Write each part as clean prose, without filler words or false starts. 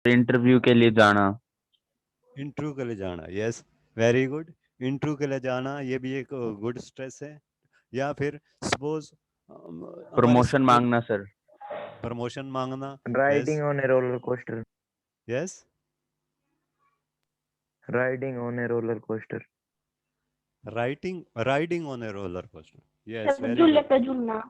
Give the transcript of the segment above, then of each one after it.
Interview के लिए जाना। इंटरव्यू के लिए जाना, यस, वेरी गुड। इंटरव्यू के लिए जाना ये भी एक गुड स्ट्रेस है। या फिर सपोज हमारे प्रमोशन स्कूल, मांगना सर। प्रमोशन मांगना, yes Riding on a roller coaster. Yes. Riding on a roller coaster. Riding on a roller coaster, yes sir very झूले गुड। पे झूलना।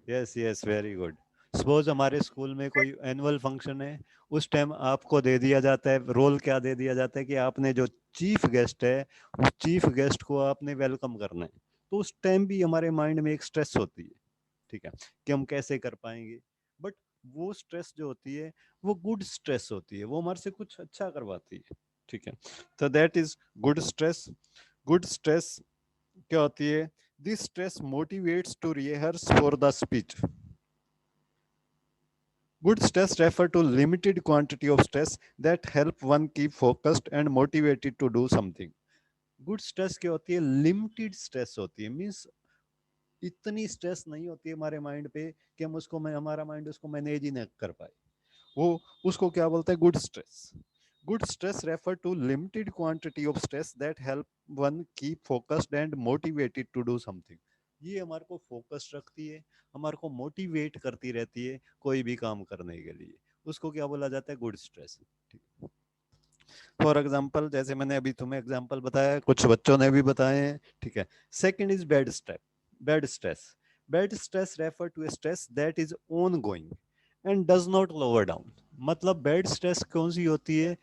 Yes yes very good. Suppose हमारे school में कोई annual function है, उस time आपको दे दिया जाता है रोल, क्या दे दिया जाता है कि आपने जो चीफ गेस्ट है, उस चीफ गेस्ट को आपने वेलकम करना है। तो उस टाइम भी हमारे माइंड में एक स्ट्रेस होती है, ठीक है, कि हम कैसे कर पाएंगे। बट वो स्ट्रेस जो होती है वो गुड स्ट्रेस होती है, वो हमारे से कुछ अच्छा करवाती है, ठीक है। तो that is good stress. Good stress क्या होती है? This stress motivates to rehearse for the speech. Good stress refer to limited quantity of stress that help one keep focused and motivated to do something. Good stress क्या होती है? Limited stress होती है, means इतनी stress नहीं होती है हमारे माइंड पे कि हम उसको, हमारा माइंड उसको मैनेज ही न कर पाए। वो उसको क्या बोलते हैं? Good stress. Good stress refer to limited quantity of stress that help one keep focused and motivated to do something. ये हमारे को फोकस रखती है, हमारे को मोटिवेट करती रहती है कोई भी काम करने के लिए। उसको क्या बोला जाता है? Good stress. फॉर एग्जाम्पल, जैसे मैंने अभी तुम्हें एग्जाम्पल बताया, कुछ बच्चों ने भी बताए हैं, ठीक है। Second is bad stress. Bad stress, bad stress refer to stress that is on going and does not lower down. मतलब बैड स्ट्रेस कौन सी होती है?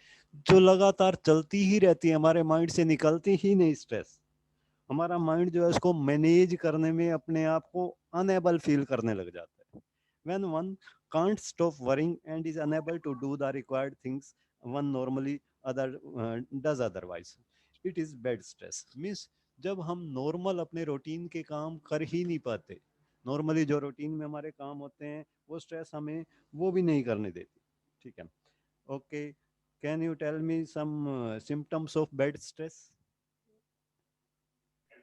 जो लगातार चलती ही रहती है, हमारे माइंड से निकलती ही नहीं स्ट्रेस। हमारा माइंड जो है उसको मैनेज करने में अपने आप को अनएबल फील करने लग जाता है। when one can't stop worrying and is unable to do the required things one normally other does otherwise, it is bad stress। means जब हम नॉर्मल अपने रूटीन के काम कर ही नहीं पाते, नॉर्मली जो रूटीन में हमारे काम होते हैं, वो स्ट्रेस हमें वो भी नहीं करने देती, ठीक है। Okay, can you tell me some symptoms of bad stress?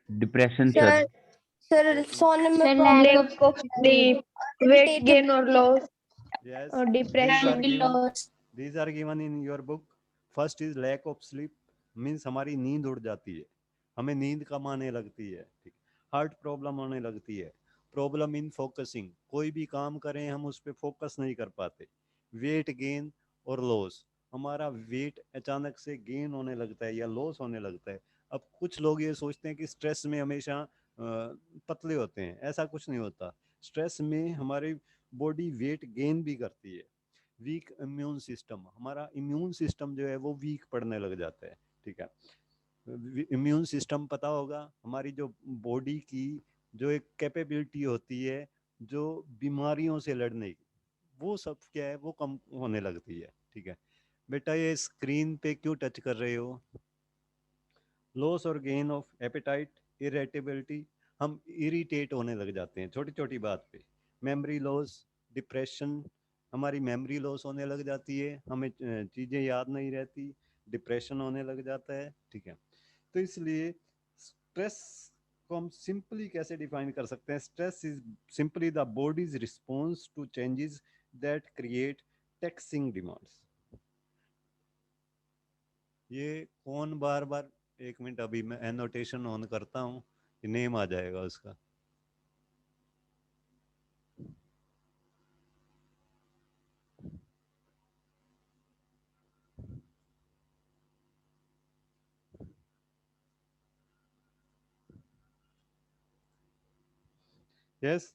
Depression sir. Sir sir सोने में sir problem, lack of sleep, weight gain और लॉस Yes, और these are depression. given. Loss. These are given in your book. First is lack of sleep, means हमारी नींद उड़ जाती है, हमें नींद कम आने लगती है, ठीक। हार्ट प्रॉब्लम आने लगती है, प्रॉब्लम इन फोकसिंग, कोई भी काम करें हम उस पर फोकस नहीं कर पाते। वेट गेन और लॉस, हमारा वेट अचानक से गेन होने लगता है या लॉस होने लगता है। अब कुछ लोग ये सोचते हैं कि स्ट्रेस में हमेशा पतले होते हैं, ऐसा कुछ नहीं होता। स्ट्रेस में हमारी बॉडी वेट गेन भी करती है। वीक इम्यून सिस्टम, हमारा इम्यून सिस्टम जो है वो वीक पड़ने लग जाता है, ठीक है। इम्यून सिस्टम पता होगा, हमारी जो बॉडी की जो एक कैपेबिलिटी होती है जो बीमारियों से लड़ने की, वो सब क्या है, वो कम होने लगती है, ठीक है। बेटा ये स्क्रीन पे क्यों टच कर रहे हो? लॉस और गेन ऑफ एपेटाइट, इरिटेबिलिटी, हम इरिटेट होने लग जाते हैं छोटी छोटी बात पे। मेमोरी लॉस, डिप्रेशन, हमारी मेमोरी लॉस होने लग जाती है, हमें चीज़ें याद नहीं रहती, डिप्रेशन होने लग जाता है, ठीक है। तो इसलिए स्ट्रेस को हम सिंपली कैसे डिफाइन कर सकते हैं? Stress is simply the body's response to changes that create taxing demands. ये कौन बार बार, एक मिनट अभी मैं एनोटेशन ऑन करता हूँ, नेम आ जाएगा उसका। Yes,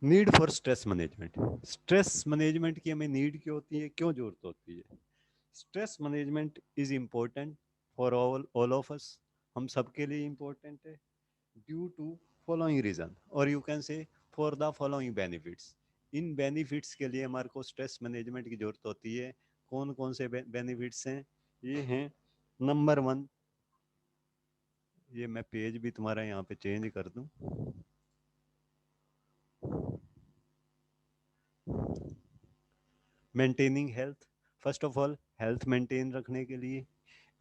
need for stress management. Stress management की हमें नीड क्यों होती है, क्यों जरूरत होती है? Stress management is important for all of us, हम सबके लिए इम्पोर्टेंट है, ड्यू टू फॉलोइंग रीजन, और you can say for the following benefits. In benefits के लिए हमारे को स्ट्रेस मैनेजमेंट की जरूरत होती है। कौन कौन से बेनिफिट्स हैं? ये हैं, नंबर वन, ये मैं पेज भी तुम्हारा यहाँ पे चेंज कर दूं। Maintaining health, first of all health maintain रखने के लिए,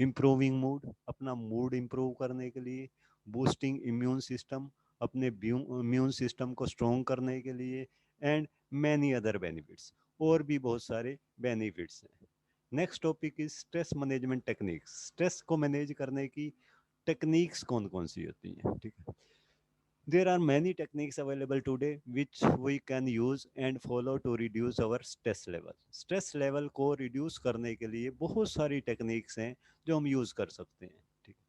इम्प्रूविंग मूड, अपना मूड इम्प्रूव करने के लिए, बूस्टिंग इम्यून सिस्टम, अपने इम्यून सिस्टम को स्ट्रॉन्ग करने के लिए, एंड मैनी अदर बेनिफिट्स, और भी बहुत सारे बेनिफिट्स हैं। Next topic is stress management techniques. Stress को मैनेज करने की टेक्निक्स कौन कौन सी होती हैं, ठीक है। There are many techniques available today which we can use and follow to reduce our stress level. Stress level को reduce करने के लिए बहुत सारी टेक्निक्स हैं जो हम यूज कर सकते हैं, ठीक है।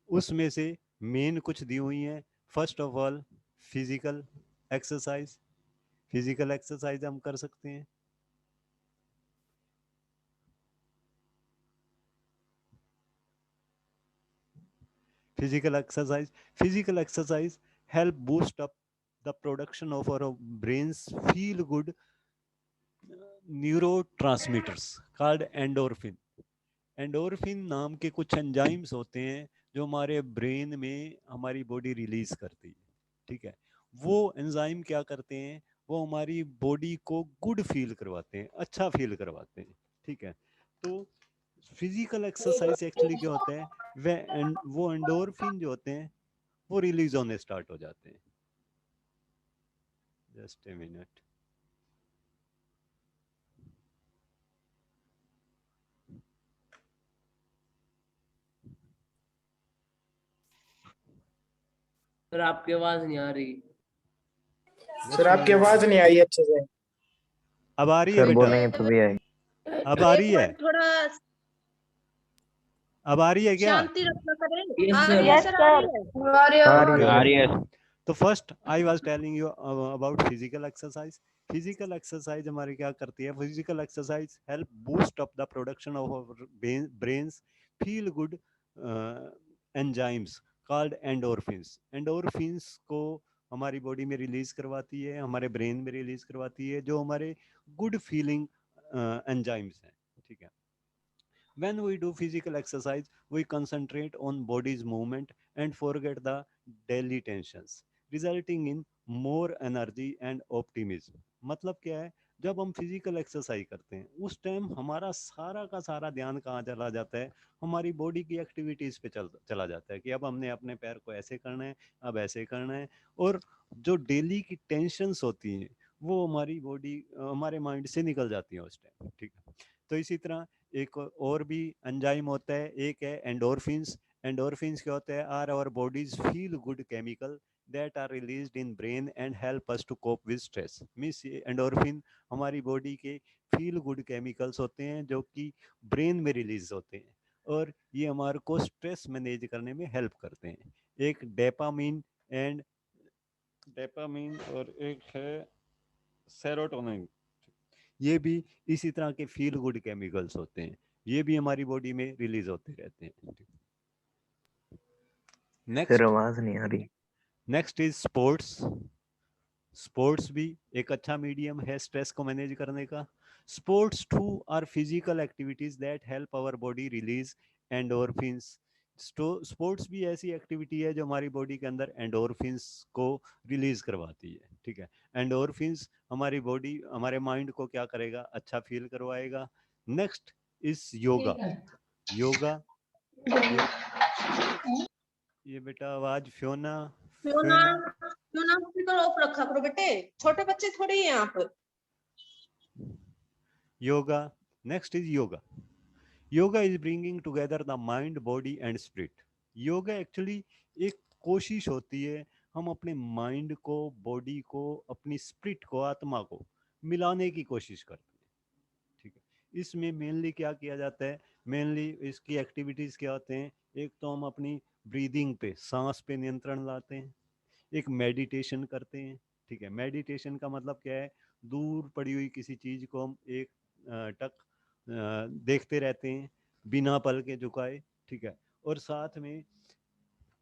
उसमें से मेन कुछ दी हुई हैं। First of all physical exercise. Physical exercise हम कर सकते हैं। Physical exercise help boost up the production of our brain's feel good neurotransmitters called endorphin. Endorphin नाम के कुछ एंजाइम्स होते हैं जो हमारे ब्रेन में हमारी बॉडी रिलीज करती है, ठीक है। वो एंजाइम क्या करते हैं, वो हमारी बॉडी को गुड फील करवाते हैं, अच्छा फील करवाते हैं, ठीक है। तो फिजिकल एक्सरसाइज एक्चुअली क्या होता है, वो एंडोर्फिन जो होते हैं वो रिलीज होने स्टार्ट हो जाते हैं। Just a minute. सर आपकी आवाज नहीं आ रही। सर आपकी आवाज नहीं आई अच्छे से। अब आ रही है सर बेटा? बोलेंगे तभी आएगी। अब आ रही एक है? मिनट, थोड़ा अब आ रही है क्या? शांति रखना करें। Yes, आ sir. रही है Yes, सर, sir. आ रही है। आ रही है आ सर। रही है। तो first I was telling you about physical exercise. Physical exercise हमारे क्या करती है, physical exercise help boost up the production of brains feel good enzymes called endorphins. Endorphins को हमारी बॉडी में रिलीज करवाती है, हमारे ब्रेन में रिलीज करवाती है, जो हमारे गुड फीलिंग एंजाइम्स हैं, ठीक है। When we do physical exercise, we concentrate on body's movement and forget the daily tensions, resulting in more energy and optimism. मतलब क्या है, जब हम फिजिकल एक्सरसाइज करते हैं उस टाइम हमारा सारा का सारा ध्यान कहाँ चला जाता है, हमारी बॉडी की एक्टिविटीज पे चला जाता है कि अब हमने अपने पैर को ऐसे करना है, अब ऐसे करना है। और जो डेली की टेंशन्स होती हैं वो हमारी बॉडी हमारे माइंड से निकल जाती है उस टाइम, ठीक है। तो इसी तरह एक और भी एंजाइम होता है, एक है एंडोर्फिन्स। एंडोर्फिन्स क्या होता है, are our body's feel good chemical that are released in brain and help us to cope with stress. Means endorphin हमारी बॉडी के फील गुड केमिकल्स होते हैं जो कि ब्रेन में रिलीज होते हैं और ये हमारे को स्ट्रेस मैनेज करने में हेल्प करते हैं। एक डेपामीन और एक है सेरोटोनिन, ये भी इसी तरह के फील गुड केमिकल्स होते हैं, ये भी हमारी बॉडी में रिलीज होते रहते हैं। सर आवाज नहीं आ रही। Next is sports. स्पोर्ट्स भी एक अच्छा मीडियम है स्ट्रेस को मैनेज करने का। Sports too are physical activities that help our body release endorphins. Sports भी ऐसी एक्टिविटी है जो हमारी बॉडी के अंदर एंडोर्फिन्स को रिलीज करवाती है, ठीक है। एंडोर्फिन्स हमारी बॉडी हमारे माइंड को क्या करेगा, अच्छा फील करवाएगा। Next is yoga. योगा ये बेटा आवाज फ्योना क्यों ना स्पीकर ऑफ रखा करो बेटे, छोटे बच्चे थोड़ी हैं आप। Yoga. Next is yoga. Yoga is bringing together the mind body and spirit. Yoga actually एक कोशिश होती है, हम अपने माइंड को, बॉडी को, अपनी स्पिरिट को, आत्मा को मिलाने की कोशिश करते हैं, ठीक है। इसमें मेनली क्या किया जाता है, मेनली इसकी एक्टिविटीज क्या होते हैं, एक तो हम अपनी ब्रीदिंग पे, सांस पे नियंत्रण लाते हैं, एक मेडिटेशन करते हैं, ठीक है। मेडिटेशन का मतलब क्या है, दूर पड़ी हुई किसी चीज को हम एक टक देखते रहते हैं बिना पल के झुकाए, ठीक है। और साथ में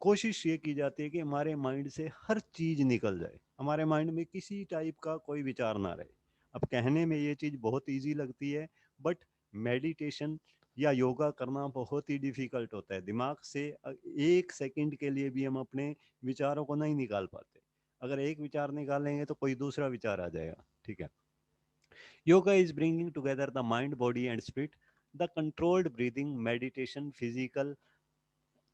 कोशिश ये की जाती है कि हमारे माइंड से हर चीज निकल जाए, हमारे माइंड में किसी टाइप का कोई विचार ना रहे। अब कहने में ये चीज बहुत इजी लगती है, बट मेडिटेशन या योगा करना बहुत ही डिफिकल्ट होता है। दिमाग से एक सेकंड के लिए भी हम अपने विचारों को नहीं निकाल पाते। अगर एक विचार निकालेंगे तो कोई दूसरा विचार आ जाएगा, ठीक है। Yoga is bringing together the mind, body and spirit. The controlled breathing, meditation, physical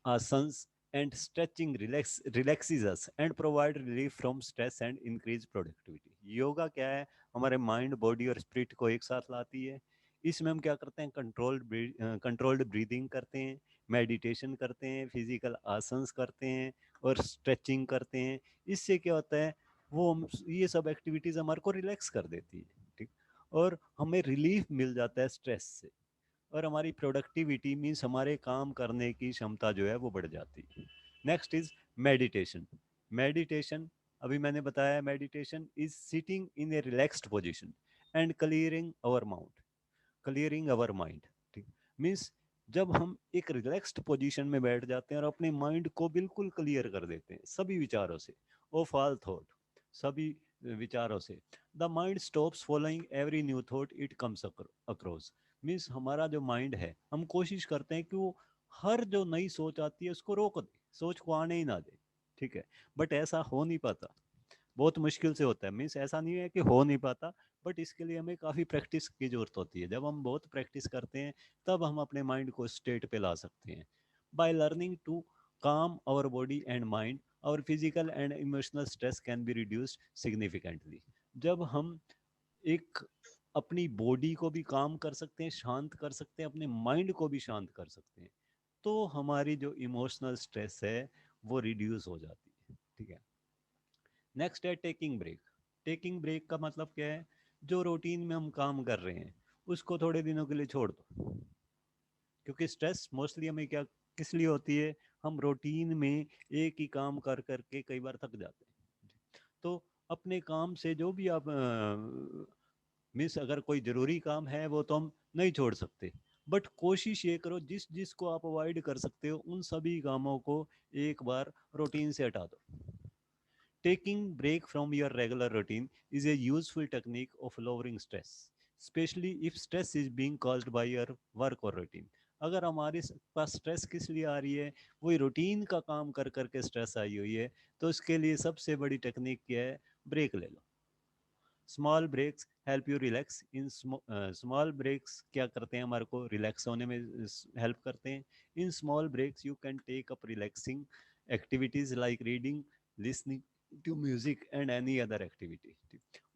asanas and stretching relaxes us and provide relief from stress and increase productivity. Yoga क्या है, हमारे माइंड बॉडी और स्पिरिट को एक साथ लाती है। इसमें हम क्या करते हैं, कंट्रोल्ड ब्रीदिंग करते हैं, मेडिटेशन करते हैं, फिजिकल आसन्स करते हैं और स्ट्रेचिंग करते हैं। इससे क्या होता है, वो हम ये सब एक्टिविटीज हमारे को रिलैक्स कर देती है, ठीक, और हमें रिलीफ मिल जाता है स्ट्रेस से, और हमारी प्रोडक्टिविटी मीन्स हमारे काम करने की क्षमता जो है वो बढ़ जाती है। Next is meditation. मेडिटेशन, अभी मैंने बताया, meditation is sitting in A relaxed position and clearing our mind, ठीक, मीन्स जब हम एक रिलैक्स्ड पोजीशन में बैठ जाते हैं और अपने माइंड को बिल्कुल क्लियर कर देते हैं सभी विचारों से, ऑफ ऑल थॉट, सभी विचारों से, the mind stops following every new thought it comes across. Means हमारा जो माइंड है, हम कोशिश करते हैं कि वो हर जो नई सोच आती है उसको रोक दे, सोच को आने ही ना दे, ठीक है, बट ऐसा हो नहीं पाता, बहुत मुश्किल से होता है। मीन्स ऐसा नहीं है कि हो नहीं पाता, बट इसके लिए हमें काफ़ी प्रैक्टिस की जरूरत होती है। जब हम बहुत प्रैक्टिस करते हैं तब हम अपने माइंड को स्टेट पे ला सकते हैं। By learning to calm our body and mind, our physical and emotional stress can be reduced significantly। जब हम एक अपनी बॉडी को भी काम कर सकते हैं, शांत कर सकते हैं, अपने माइंड को भी शांत कर सकते हैं, तो हमारी जो इमोशनल स्ट्रेस है वो रिड्यूस हो जाती है, ठीक है। नेक्स्ट है टेकिंग ब्रेक। टेकिंग ब्रेक का मतलब क्या है, जो रूटीन में हम काम कर रहे हैं उसको थोड़े दिनों के लिए छोड़ दो, क्योंकि स्ट्रेस मोस्टली हमें क्या किस लिए होती है, हम रूटीन में एक ही काम कर करके कई बार थक जाते हैं। तो अपने काम से जो भी आप मीन्स अगर कोई ज़रूरी काम है वो तो हम नहीं छोड़ सकते, बट कोशिश ये करो जिस जिसको आप अवॉइड कर सकते हो उन सभी कामों को एक बार रूटीन से हटा दो। Taking break from your regular routine is a useful technique of lowering stress, especially if stress is being caused by your work or routine। अगर हमारे पास स्ट्रेस किस लिए आ रही है, वही रूटीन का काम कर करके स्ट्रेस आई हुई है, तो इसके लिए सबसे बड़ी टेक्निक क्या है, ब्रेक ले लो। Small breaks help you relax in small breaks क्या करते हैं, हमारे को रिलैक्स होने में हेल्प करते हैं। In small breaks you can take up relaxing activities like reading, listening to music and any other activity.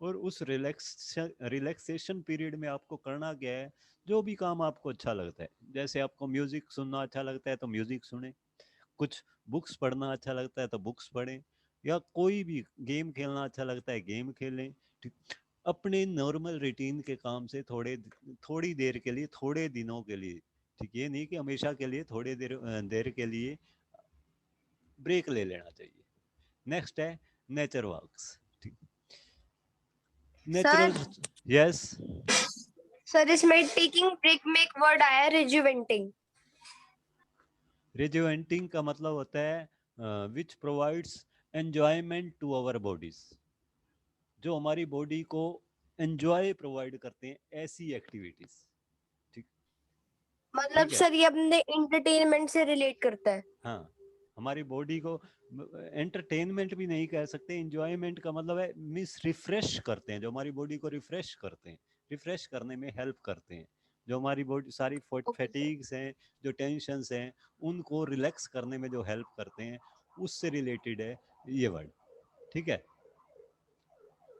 और उस रिलैक्सेशन पीरियड में आपको करना क्या है, जो भी काम आपको अच्छा लगता है, जैसे आपको म्यूजिक सुनना अच्छा लगता है तो म्यूजिक सुने, कुछ बुक्स पढ़ना अच्छा लगता है तो बुक्स पढ़ें, या कोई भी गेम खेलना अच्छा लगता है गेम खेलें, ठीक। अपने नॉर्मल रूटीन के काम से थोड़ी देर के लिए, थोड़े दिनों के लिए, ठीक, ये नहीं कि हमेशा के लिए, थोड़े देर के लिए ब्रेक ले लेना चाहिए। नेक्स्ट है नेचर वॉक्स, ठीक। नेचुरल, यस सर इसमें टेकिंग ब्रेक में एक वर्ड आया रिजुवेंटिंग। रिजुवेंटिंग का मतलब होता है which provides enjoyment to our bodies, जो हमारी बॉडी को एंजॉय प्रोवाइड करते हैं ऐसी एक्टिविटीज, ठीक। मतलब ठीक है, सर ये अपने एंटरटेनमेंट से रिलेट करता है। हाँ, हमारी बॉडी को एंटरटेनमेंट भी नहीं कह सकते, एंजॉयमेंट का मतलब है मीन्स रिफ्रेश करते हैं, जो हमारी बॉडी को रिफ्रेश करते हैं, रिफ्रेश करने में हेल्प करते हैं, जो हमारी बॉडी सारी फैटिग्स हैं, जो टेंशन्स हैं, उनको रिलैक्स करने में जो हेल्प करते हैं, उससे रिलेटेड है ये वर्ड, ठीक है।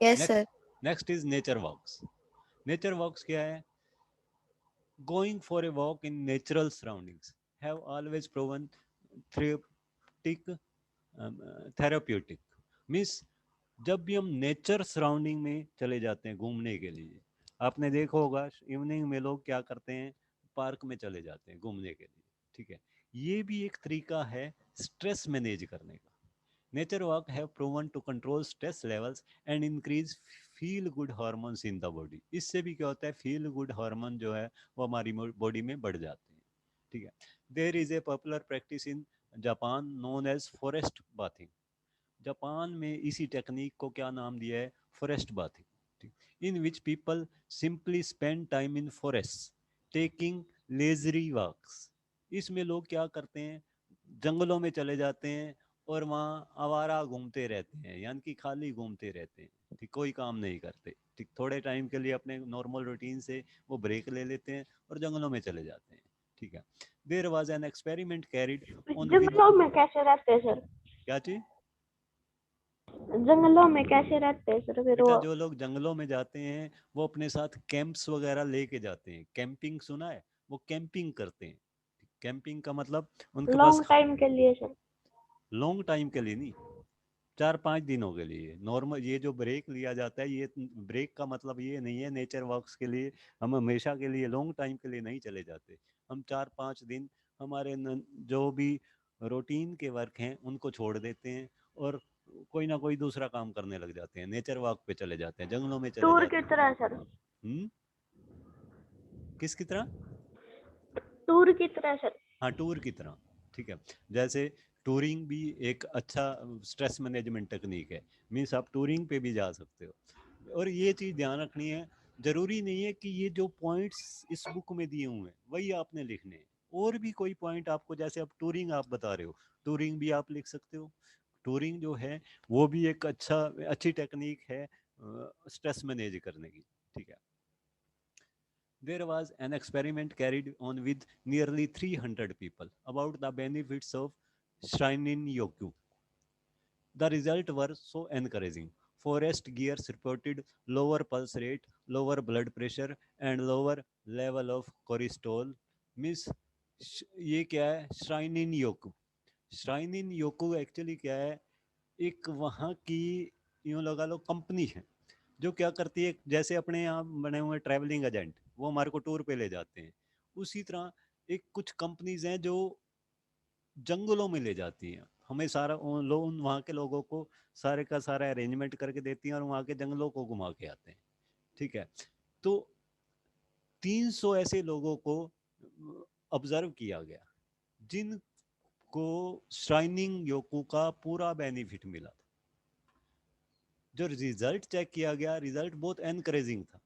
Yes sir. Next is nature walks. Nature walks क्या है, going for a walk in natural surroundings have always proven therapeutic. Means जब भी हम नेचर सराउंडिंग में चले जाते हैं घूमने के लिए, आपने देखा होगा इवनिंग में लोग क्या करते हैं, पार्क में चले जाते हैं घूमने के लिए, ठीक है, ये भी एक तरीका है स्ट्रेस मैनेज करने का। Nature walk have proven to control stress levels and increase feel good hormones in the body. इससे भी क्या होता है, फील गुड हार्मोन जो है वो हमारी बॉडी में बढ़ जाते हैं, ठीक है। There is a popular practice in Japan known as forest bathing. Japan में इसी टेक्निक को क्या नाम दिया है, forest bathing, in which people simply spend time in forest taking leisurely walks. इसमें लोग क्या करते हैं, जंगलों में चले जाते हैं और वहाँ आवारा घूमते रहते हैं, यानी कि खाली घूमते रहते हैं, ठीक, कोई काम नहीं करते, ठीक। थोड़े टाइम के लिए अपने नॉर्मल रूटीन से वो ब्रेक ले लेते हैं और जंगलों में चले जाते हैं, ठीक है। There was an experiment carried on with जंगलों में कैसे रहते हैं सर? क्या चीज? जंगलों में कैसे रहते हैं सर फिर बेटा वो? जो लोग जंगलों में जाते हैं वो अपने साथ कैंप्स वगैरह लेके जाते हैं। कैंपिंग सुना है? वो कैंपिंग करते हैं। कैंपिंग का मतलब उनके पास लॉन्ग टाइम के लिए सर? लॉन्ग टाइम के लिए नहीं, 4-5 दिनों के लिए। नॉर्मल ये जो ब्रेक लिया जाता है, ये ब्रेक का मतलब ये नहीं है नेचर वॉक्स के लिए हम हमेशा के लिए लॉन्ग टाइम के लिए नहीं चले जाते। हम 4-5 दिन हमारे जो भी रूटीन के वर्क हैं उनको छोड़ देते हैं और कोई ना कोई दूसरा काम करने लग जाते हैं, नेचर वॉक पे चले जाते हैं, जंगलों में चले टूर जाते की हैं। तरह सर? किसकी तरह? टूर की तरह सर? हाँ, टूर की तरह। ठीक है, जैसे टूरिंग भी एक अच्छा स्ट्रेस मैनेजमेंट टेक्निक है। मीन्स आप टूरिंग पे भी जा सकते हो। और ये चीज़ ध्यान रखनी है, ज़रूरी नहीं है कि ये जो पॉइंट्स इस बुक में दिए हुए हैं वही आपने लिखने हैं। और भी कोई पॉइंट आपको, जैसे अब टूरिंग आप बता रहे हो, टूरिंग भी आप लिख सकते हो। टूरिंग जो है वो भी एक अच्छी टेक्निक है स्ट्रेस मैनेज करने की। ठीक है। There was an experiment carried on with nearly 300 people about the benefits of Shinin Yoku. The results were so encouraging. Forest gears reported lower pulse rate, lower blood pressure, and lower level of cortisol. Miss, ये क्या है? Shinin Yoku. Shinin Yoku actually क्या है? एक वहाँ की यूँ लगा लो कंपनी है जो क्या करती है, जैसे अपने यहाँ बने हुए ट्रैवलिंग एजेंट वो हमारे को टूर पे ले जाते हैं, उसी तरह एक कुछ कंपनीज हैं जो जंगलों में ले जाती हैं हमें। सारा लोग वहाँ के लोगों को सारे का सारा अरेंजमेंट करके देती हैं और वहाँ के जंगलों को घुमा के आते हैं। ठीक है, तो 300 ऐसे लोगों को ऑब्जर्व किया गया जिनको शाइनिंग योकू का पूरा बेनिफिट मिला था। जो रिजल्ट चेक किया गया, रिजल्ट बहुत एनकरेजिंग था।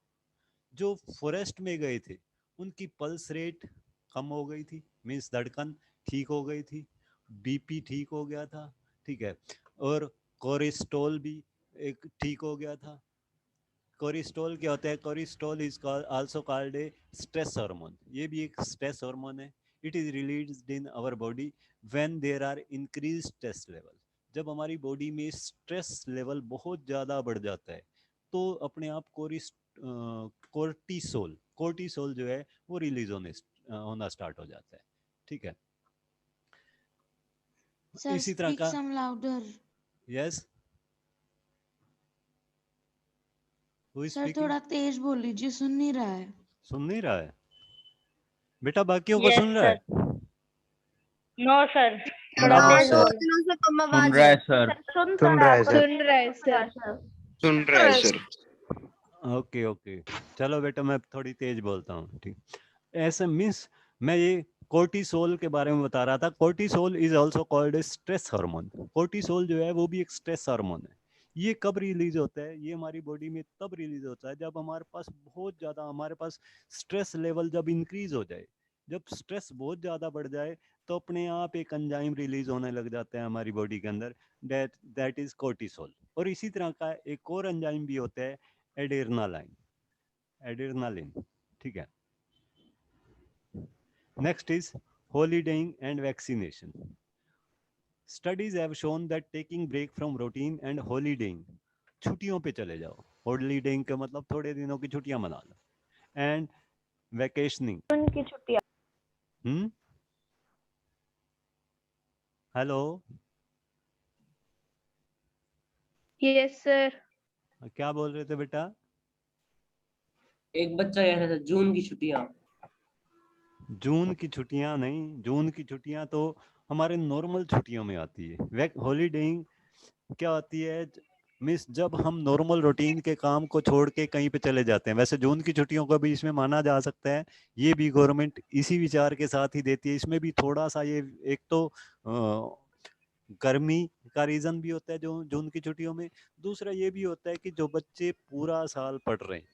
जो फॉरेस्ट में गए थे उनकी पल्स रेट कम हो गई थी, मीन्स धड़कन ठीक हो गई थी, बीपी ठीक हो गया था। ठीक है, और कोलेस्ट्रॉल भी एक ठीक हो गया था। कोलेस्ट्रॉल क्या होता है? Cholesterol is also called a stress hormone. ये भी एक स्ट्रेस हार्मोन है। It is released in our body when there are increase stress level. जब हमारी बॉडी में स्ट्रेस लेवल बहुत ज़्यादा बढ़ जाता है तो अपने आप कोर्टिसोल जो है वो रिलीज होना स्टार्ट हो जाता है। ठीक है, इसी तरह का। यस, सर थोड़ा तेज बोल लीजिए, सुन नहीं रहा है। सुन नहीं रहा है बेटा? बाकियों को सुन रहा है? नो सर, थोड़ा नो तेज सर। बोल, से कम सुन आवाज रहा है। है सर। सुन रहा है सर। सुन रहे सर। सुन रहा है सर। ओके ओके, चलो बेटा मैं थोड़ी तेज बोलता हूँ। ठीक, ऐसे मीन्स मैं ये कोर्टिसोल के बारे में बता रहा था। Cortisol is also called a stress hormone. Cortisol जो है वो भी एक स्ट्रेस हार्मोन है। ये कब रिलीज होता है? ये हमारी बॉडी में तब रिलीज होता है जब हमारे पास बहुत ज़्यादा, हमारे पास स्ट्रेस लेवल जब इंक्रीज हो जाए, जब स्ट्रेस बहुत ज़्यादा बढ़ जाए तो अपने आप एक एंजाइम रिलीज होने लग जाता है हमारी बॉडी के अंदर, दैट इज कोर्टिसोल। और इसी तरह का एक और एंजाइम भी होता है, एड्रेनालिन। ठीक है, next is holidaying and vaccination. Studies have shown that taking break from routine and holidaying, छुट्टियों पे चले जाओ। holidaying का मतलब थोड़े दिनों की छुट्टियां मना लो, and vacationing। उनकी छुट्टियां। Hello, yes sir. क्या बोल रहे थे बेटा? एक बच्चा कह रहा था जून की छुट्टियां। जून की छुट्टियां नहीं, जून की छुट्टियां तो हमारे नॉर्मल छुट्टियों में आती है। हॉलीडेइंग क्या होती है? मिस जब हम नॉर्मल रूटीन के काम को छोड़ के कहीं पे चले जाते हैं। वैसे जून की छुट्टियों को भी इसमें माना जा सकता है, ये भी गवर्नमेंट इसी विचार के साथ ही देती है। इसमें भी थोड़ा सा ये एक तो गर्मी का रीजन भी होता है जो जून की छुट्टियों में, दूसरा ये भी होता है कि जो बच्चे पूरा साल पढ़ रहे हैं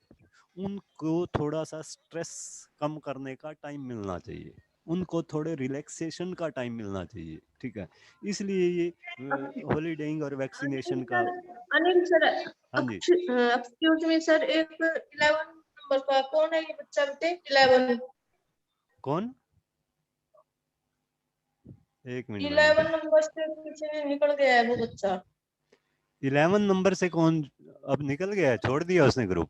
उनको थोड़ा सा स्ट्रेस कम करने का टाइम मिलना चाहिए, उनको थोड़े रिलैक्सेशन का टाइम मिलना चाहिए। ठीक है, इसलिए ये हॉलीडेइंग और वैक्सीनेशन का। अनिल सर, हाँ जी, एक्सक्यूज मी सर, एक 11 नंबर का कौन है ये बच्चा? बेटे 11 कौन? एक मिनट 11 नंबर से पीछे निकल गया है वो बच्चा। 11 नंबर से कौन अब निकल गया है, छोड़ दिया उसने ग्रुप?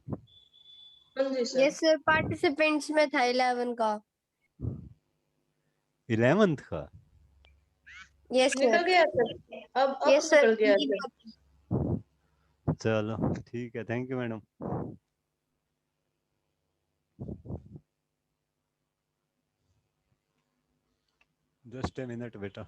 हाँ जी सर। यस सर, पार्टिसिपेंट्स में था 11 का। 11th का? यस निकल सर। गया सर, अब यस सर। निकल गया सर। चलो ठीक है, thank you madam. Just a minute बेटा।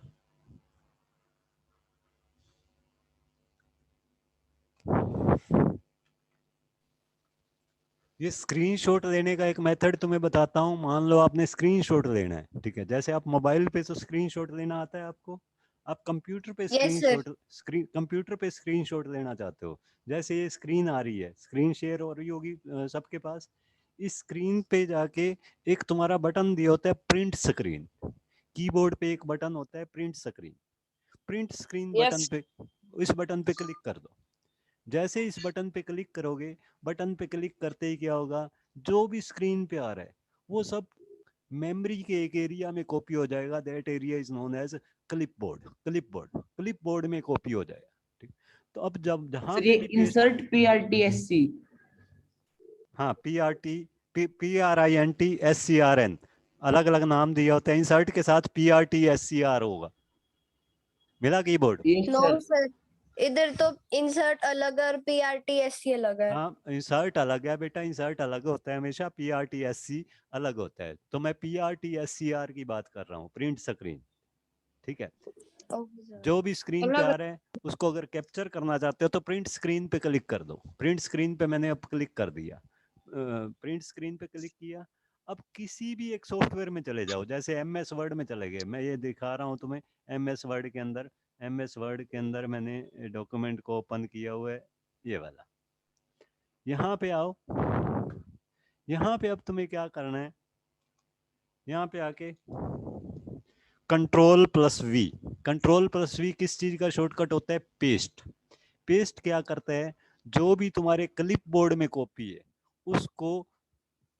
ये स्क्रीनशॉट लेने का एक मेथड तुम्हें बताता हूँ। मान लो आपने स्क्रीनशॉट लेना है, ठीक है, जैसे आप मोबाइल पे तो स्क्रीनशॉट लेना आता है आपको, आप कंप्यूटर पे Yes, sir. कंप्यूटर पे स्क्रीनशॉट लेना चाहते हो। जैसे ये स्क्रीन आ रही है, स्क्रीन शेयर हो रही होगी सबके पास। इस स्क्रीन पे जाके एक तुम्हारा बटन दिया होता है प्रिंट स्क्रीन। कीबोर्ड पे एक बटन होता है print screen. Print screen button yes पे, इस बटन पे क्लिक कर दो। जैसे इस बटन पे क्लिक करोगे, बटन पे क्लिक करते ही क्या होगा, जो भी स्क्रीन पे आ रहा है वो सब मेमोरी के एक एरिया में कॉपी हो जाएगा। That area is known as clipboard. Clipboard में कॉपी हो जाएगा, ठीक। तो अब जब जहां सर ये पे भी पेस्ट, इंसर्ट PRTSC। हाँ PRTINTSCRN अलग अलग नाम दिया होता है। इंसर्ट के साथ PRTSCR होगा। मिला keyboard? Yes no sir. Sir, इधर तो इंसर्ट अलग है और PRTSC अलग है। हाँ इंसर्ट अलग है बेटा, इंसर्ट अलग होता है हमेशा, PRTSC अलग होता है। तो मैं PRTSCR की बात कर रहा हूँ, प्रिंट स्क्रीन, ठीक है। Okay sir. जो भी स्क्रीन पे अलग आ रहा है उसको अगर कैप्चर करना चाहते हो तो प्रिंट स्क्रीन पे क्लिक कर दो। प्रिंट स्क्रीन पे मैंने अब क्लिक कर दिया, प्रिंट स्क्रीन पे क्लिक किया। अब किसी भी एक सॉफ्टवेयर में चले जाओ, जैसे MS वर्ड में चले गए। मैं ये दिखा रहा हूँ तुम्हें MS वर्ड के अंदर। MS वर्ड के अंदर मैंने डॉक्यूमेंट को ओपन किया हुआ है, ये वाला। यहाँ पे आओ, यहाँ पे अब तुम्हें क्या करना है, यहाँ पे आके Ctrl+V। Ctrl+V किस चीज का शॉर्टकट होता है? पेस्ट। पेस्ट क्या करता है, जो भी तुम्हारे क्लिपबोर्ड में कॉपी है उसको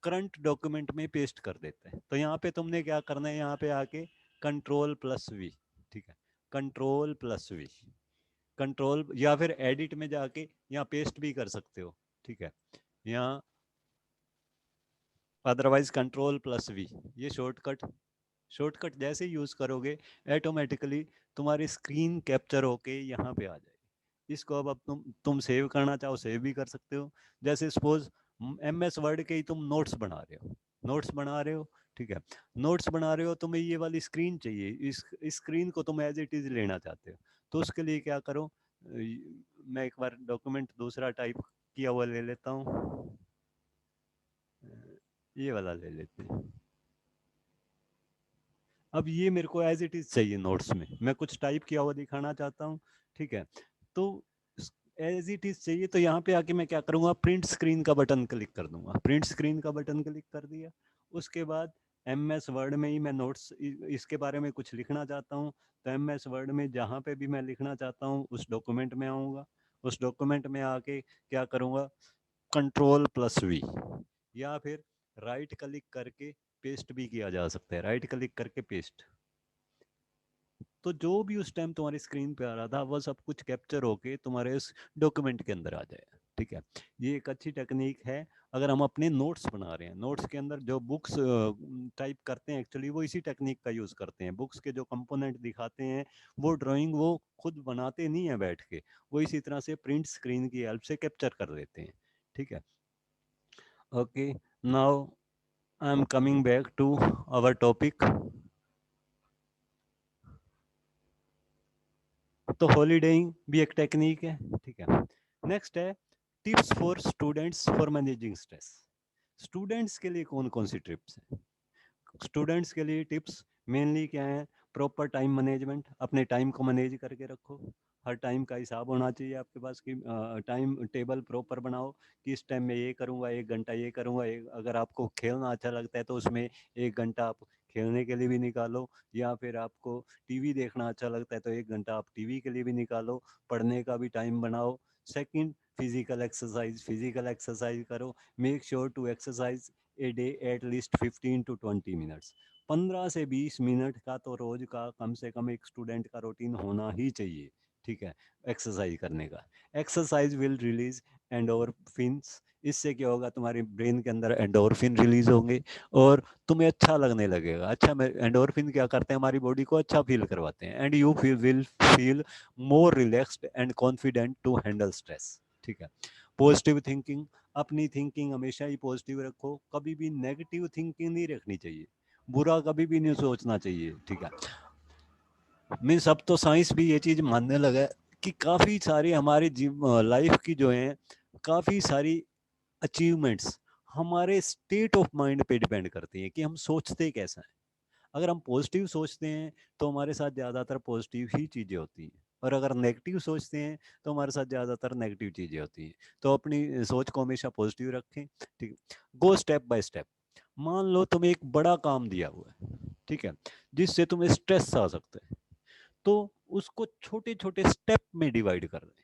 करंट डॉक्यूमेंट में पेस्ट कर देता है। तो यहाँ पे तुमने क्या करना है, यहाँ पे आके Ctrl+V, ठीक है, Ctrl+V। कंट्रोल या फिर एडिट में जाके यहाँ पेस्ट भी कर सकते हो, ठीक है। यहाँ अदरवाइज Ctrl+V, ये शॉर्टकट जैसे यूज करोगे ऑटोमेटिकली तुम्हारी स्क्रीन कैप्चर होके यहाँ पे आ जाएगी। इसको अब तुम सेव करना चाहो सेव भी कर सकते हो। जैसे सपोज MS वर्ड के ही तुम नोट्स बना रहे हो, ठीक है। नोट्स बना रहे हो, तुम्हें ये वाली स्क्रीन चाहिए, इस स्क्रीन को तुम एज इट इज लेना चाहते हो। तो उसके लिए क्या करो, मैं एक बार डॉक्यूमेंट दूसरा टाइप किया हुआ ले लेता हूँ, ये वाला ले लेते हैं। अब ये मेरे को एज इट इज चाहिए नोट्स में, मैं कुछ टाइप किया हुआ दिखाना चाहता हूँ, ठीक है। तो एज इट इज चाहिए, तो यहाँ पे आके मैं क्या करूँगा, प्रिंट स्क्रीन का बटन क्लिक कर दूंगा। प्रिंट स्क्रीन का बटन क्लिक कर दिया, उसके बाद MS वर्ड में ही मैं नोट्स इसके बारे में कुछ लिखना चाहता हूँ, तो MS वर्ड में जहाँ पे भी मैं लिखना चाहता हूँ उस डॉक्यूमेंट में आऊँगा। उस डॉक्यूमेंट में आके क्या करूँगा, Ctrl+V, या फिर राइट क्लिक करके पेस्ट भी किया जा सकता है, राइट क्लिक करके पेस्ट। तो जो भी उस टाइम तुम्हारी स्क्रीन पे आ रहा था वो सब कुछ कैप्चर होके तुम्हारे उस डॉक्यूमेंट के अंदर आ जाएगा, ठीक है। ये एक अच्छी टेक्निक है अगर हम अपने नोट्स बना रहे हैं। नोट्स के अंदर जो बुक्स टाइप करते हैं एक्चुअली वो इसी टेक्निक का यूज करते हैं। बुक्स के जो कंपोनेंट दिखाते हैं वो ड्राइंग वो खुद बनाते नहीं है बैठ के, वो इसी तरह से प्रिंट स्क्रीन की हेल्प से कैप्चर कर देते हैं, ठीक है। Okay, now I am coming back to our topic. तो हॉलीडेइंग भी एक टेक्निक है, ठीक है। नेक्स्ट है tips for students for managing stress. Students के लिए कौन कौन सी टिप्स हैं? स्टूडेंट्स के लिए टिप्स मेनली क्या है, प्रॉपर टाइम मैनेजमेंट, अपने टाइम को मैनेज करके रखो। हर टाइम का हिसाब होना चाहिए आपके पास कि टाइम टेबल प्रॉपर बनाओ कि इस टाइम में ये करूँगा, 1 घंटा ये करूँगा। अगर आपको खेलना अच्छा लगता है तो उसमें 1 घंटा आप खेलने के लिए भी निकालो, या फिर आपको टीवी देखना अच्छा लगता है तो 1 घंटा आप टीवी के लिए भी निकालो। पढ़ने का भी टाइम बनाओ। सेकंड, फिजिकल एक्सरसाइज करो। Make sure to exercise a day at least 15 to 20 minutes. 15 से 20 मिनट का तो रोज का कम से कम एक स्टूडेंट का रूटीन होना ही चाहिए, ठीक है, एक्सरसाइज करने का. Exercise will release endorphins. इससे क्या होगा, तुम्हारे ब्रेन के अंदर एंडोर्फिन रिलीज होंगे और तुम्हें अच्छा लगने लगेगा. अच्छा, एंडोर्फिन क्या करते हैं, हमारी बॉडी को अच्छा फील करवाते हैं. And you will feel more relaxed and confident to handle stress, ठीक है. Positive thinking. अपनी थिंकिंग हमेशा ही पॉजिटिव रखो, कभी भी नेगेटिव थिंकिंग नहीं रखनी चाहिए, बुरा कभी भी नहीं सोचना चाहिए, ठीक है. मीन्स अब तो साइंस भी ये चीज मानने लगा है कि काफी सारी हमारे लाइफ की जो है काफी सारी अचीवमेंट्स हमारे स्टेट ऑफ माइंड पे डिपेंड करती हैं कि हम सोचते कैसा है. अगर हम पॉजिटिव सोचते हैं तो हमारे साथ ज़्यादातर पॉजिटिव ही चीज़ें होती हैं, और अगर नेगेटिव सोचते हैं तो हमारे साथ ज़्यादातर नेगेटिव चीज़ें होती हैं. तो अपनी सोच को हमेशा पॉजिटिव रखें, ठीक. Go step by step. मान लो तुम्हें एक बड़ा काम दिया हुआ है, ठीक है, जिससे तुम्हें स्ट्रेस आ सकता है, तो उसको छोटे छोटे स्टेप में डिवाइड कर दें,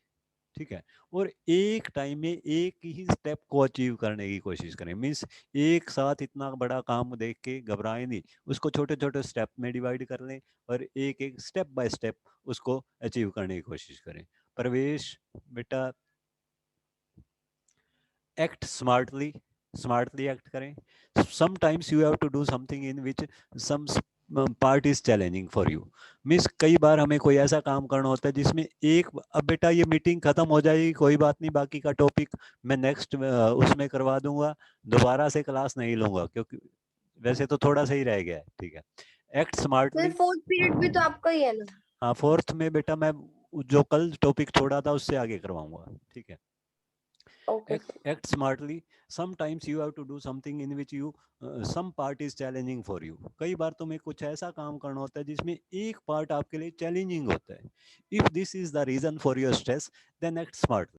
ठीक है, और एक टाइम में एक ही स्टेप को अचीव करने की कोशिश करें. मीन्स एक साथ इतना बड़ा काम देख के घबराएं नहीं, उसको छोटे छोटे स्टेप में डिवाइड कर लें और एक एक स्टेप बाय स्टेप उसको अचीव करने की कोशिश करें. प्रवेश बेटा, एक्ट स्मार्टली. स्मार्टली एक्ट करें. Sometimes you have to do something in which some part is challenging for you. Miss कई बार हमें कोई ऐसा काम करना होता है जिसमें अब बेटा ये मीटिंग खत्म हो जाएगी, कोई बात नहीं, बाकी का टॉपिक मैं नेक्स्ट उसमें करवा दूंगा, दोबारा से क्लास नहीं लूंगा क्योंकि वैसे तो थोड़ा सा ही रह गया है, ठीक है. Act smartly. फोर्थ पीरियड भी तो आपका ही है ना. हाँ, फोर्थ में बेटा मैं जो कल टॉपिक छोड़ा था उससे आगे करवाऊंगा, ठीक है. Okay. Act smartly. Sometimes you have to do something in which you some part is challenging for you. कई बार तुम्हें कुछ ऐसा काम करना होता है जिसमें एक पार्ट आपके लिए चैलेंजिंग होता है. If this is the reason for your stress, then act smartly.